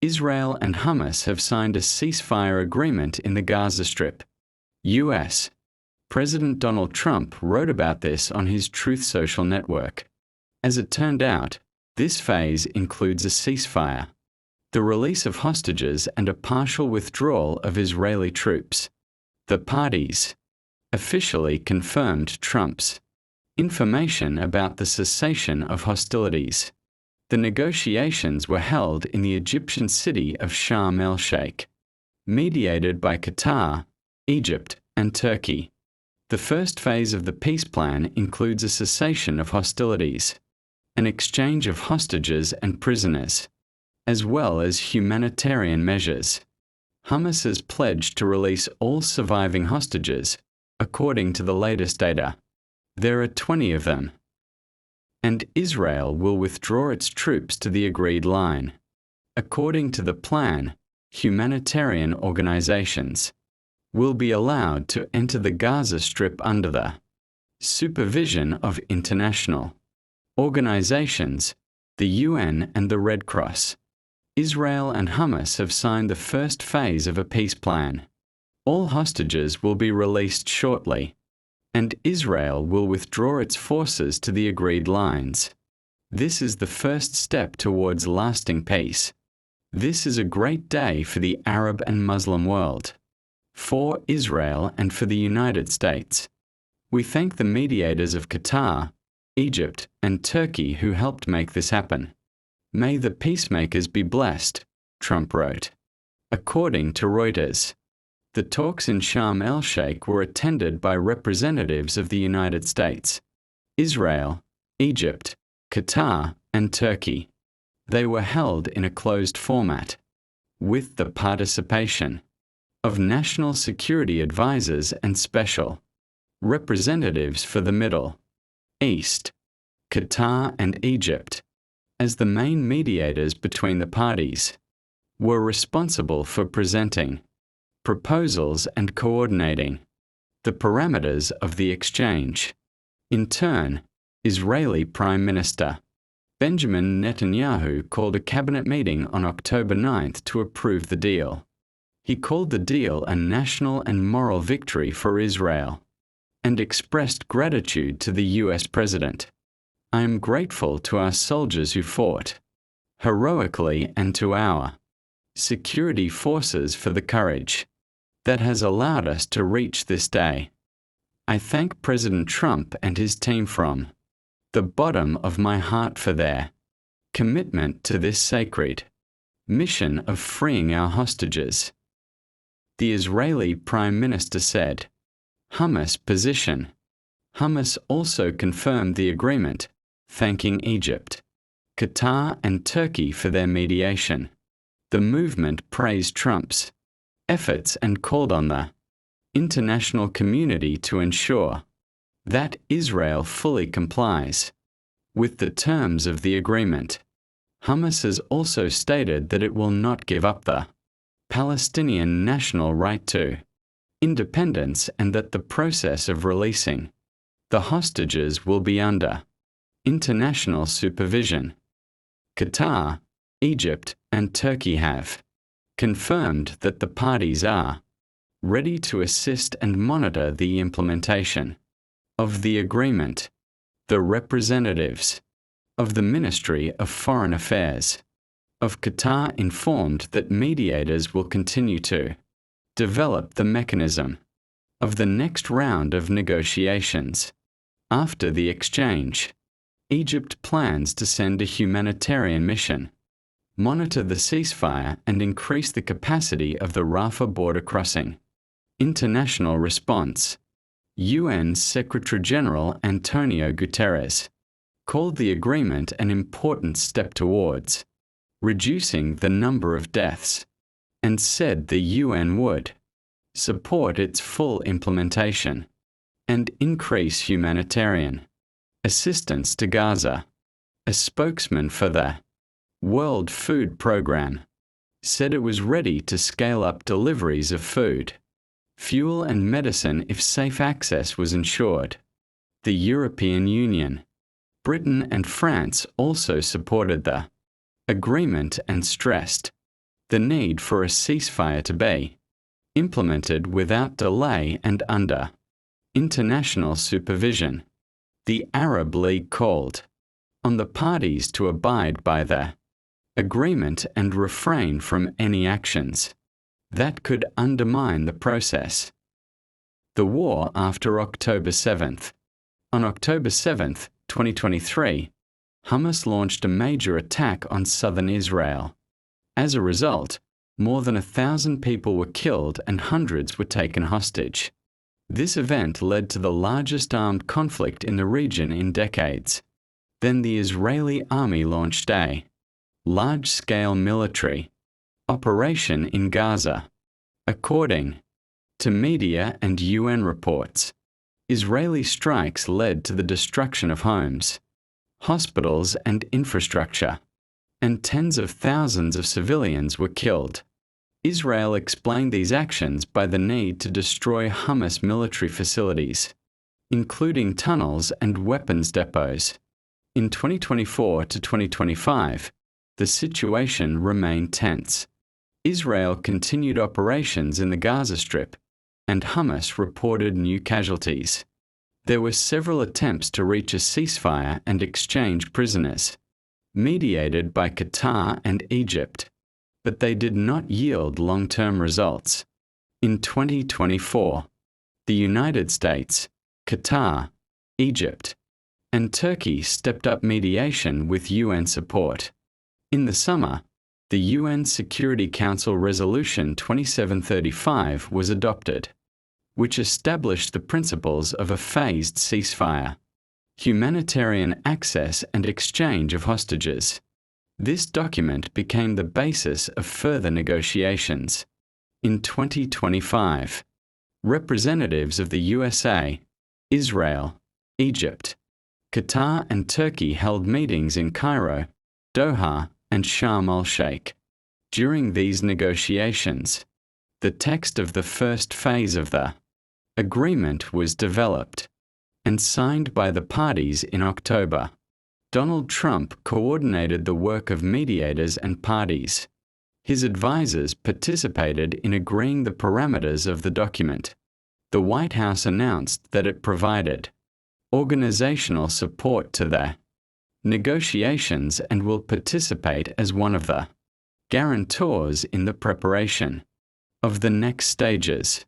Israel and Hamas have signed a ceasefire agreement in the Gaza Strip. U.S. President Donald Trump wrote about this on his Truth Social network. As it turned out, this phase includes a ceasefire, the release of hostages and a partial withdrawal of Israeli troops. The parties officially confirmed Trump's information about the cessation of hostilities. The negotiations were held in the Egyptian city of Sharm el-Sheikh, mediated by Qatar, Egypt, and Turkey. The first phase of the peace plan includes a cessation of hostilities, an exchange of hostages and prisoners, as well as humanitarian measures. Hamas has pledged to release all surviving hostages, according to the latest data. There are 20 of them. And Israel will withdraw its troops to the agreed line. According to the plan, humanitarian organizations will be allowed to enter the Gaza Strip under the supervision of international organizations, the UN and the Red Cross. Israel and Hamas have signed the first phase of a peace plan. All hostages will be released shortly, and Israel will withdraw its forces to the agreed lines. This is the first step towards lasting peace. This is a great day for the Arab and Muslim world, for Israel and for the United States. We thank the mediators of Qatar, Egypt, and Turkey who helped make this happen. May the peacemakers be blessed, Trump wrote. According to Reuters, the talks in Sharm el-Sheikh were attended by representatives of the United States, Israel, Egypt, Qatar, and Turkey. They were held in a closed format, with the participation of national security advisors and special representatives for the Middle East, Qatar, and Egypt, as the main mediators between the parties, were responsible for presenting proposals and coordinating the parameters of the exchange. In turn, Israeli Prime Minister Benjamin Netanyahu called a cabinet meeting on October 9th to approve the deal. He called the deal a national and moral victory for Israel and expressed gratitude to the U.S. President. I am grateful to our soldiers who fought heroically and to our security forces for the courage that has allowed us to reach this day. I thank President Trump and his team from the bottom of my heart for their commitment to this sacred mission of freeing our hostages. The Israeli Prime Minister said. Hamas position. Hamas also confirmed the agreement, thanking Egypt, Qatar, and Turkey for their mediation. The movement praised Trump's efforts and called on the international community to ensure that Israel fully complies with the terms of the agreement. Hamas has also stated that it will not give up the Palestinian national right to independence and that the process of releasing the hostages will be under international supervision. Qatar, Egypt, and Turkey have confirmed that the parties are ready to assist and monitor the implementation of the agreement. The representatives of the Ministry of Foreign Affairs of Qatar informed that mediators will continue to develop the mechanism of the next round of negotiations. After the exchange, Egypt plans to send a humanitarian mission, monitor the ceasefire, and increase the capacity of the Rafah border crossing. International response. UN Secretary-General Antonio Guterres called the agreement an important step towards reducing the number of deaths, and said the UN would support its full implementation and increase humanitarian assistance to Gaza. A spokesman for the World Food Programme said it was ready to scale up deliveries of food, fuel, and medicine if safe access was ensured. The European Union, Britain, and France also supported the agreement and stressed the need for a ceasefire to be implemented without delay and under international supervision. The Arab League called on the parties to abide by the agreement and refrain from any actions that could undermine the process. The war after October 7th. On October 7th, 2023, Hamas launched a major attack on southern Israel. As a result, more than 1,000 people were killed and hundreds were taken hostage. This event led to the largest armed conflict in the region in decades. Then the Israeli army launched a large-scale military operation in Gaza. According to media and UN reports, Israeli strikes led to the destruction of homes, hospitals and infrastructure, and tens of thousands of civilians were killed. Israel explained these actions by the need to destroy Hamas military facilities, including tunnels and weapons depots. In 2024 to 2025, the situation remained tense. Israel continued operations in the Gaza Strip, and Hamas reported new casualties. There were several attempts to reach a ceasefire and exchange prisoners, mediated by Qatar and Egypt, but they did not yield long-term results. In 2024, the United States, Qatar, Egypt, and Turkey stepped up mediation with UN support. In the summer, the UN Security Council Resolution 2735 was adopted, which established the principles of a phased ceasefire, humanitarian access and exchange of hostages. This document became the basis of further negotiations. In 2025, representatives of the USA, Israel, Egypt, Qatar and Turkey held meetings in Cairo, Doha, and Sharm el-Sheikh. During these negotiations, the text of the first phase of the agreement was developed and signed by the parties in October. Donald Trump coordinated the work of mediators and parties. His advisors participated in agreeing the parameters of the document. The White House announced that it provided organizational support to the negotiations and will participate as one of the guarantors in the preparation of the next stages.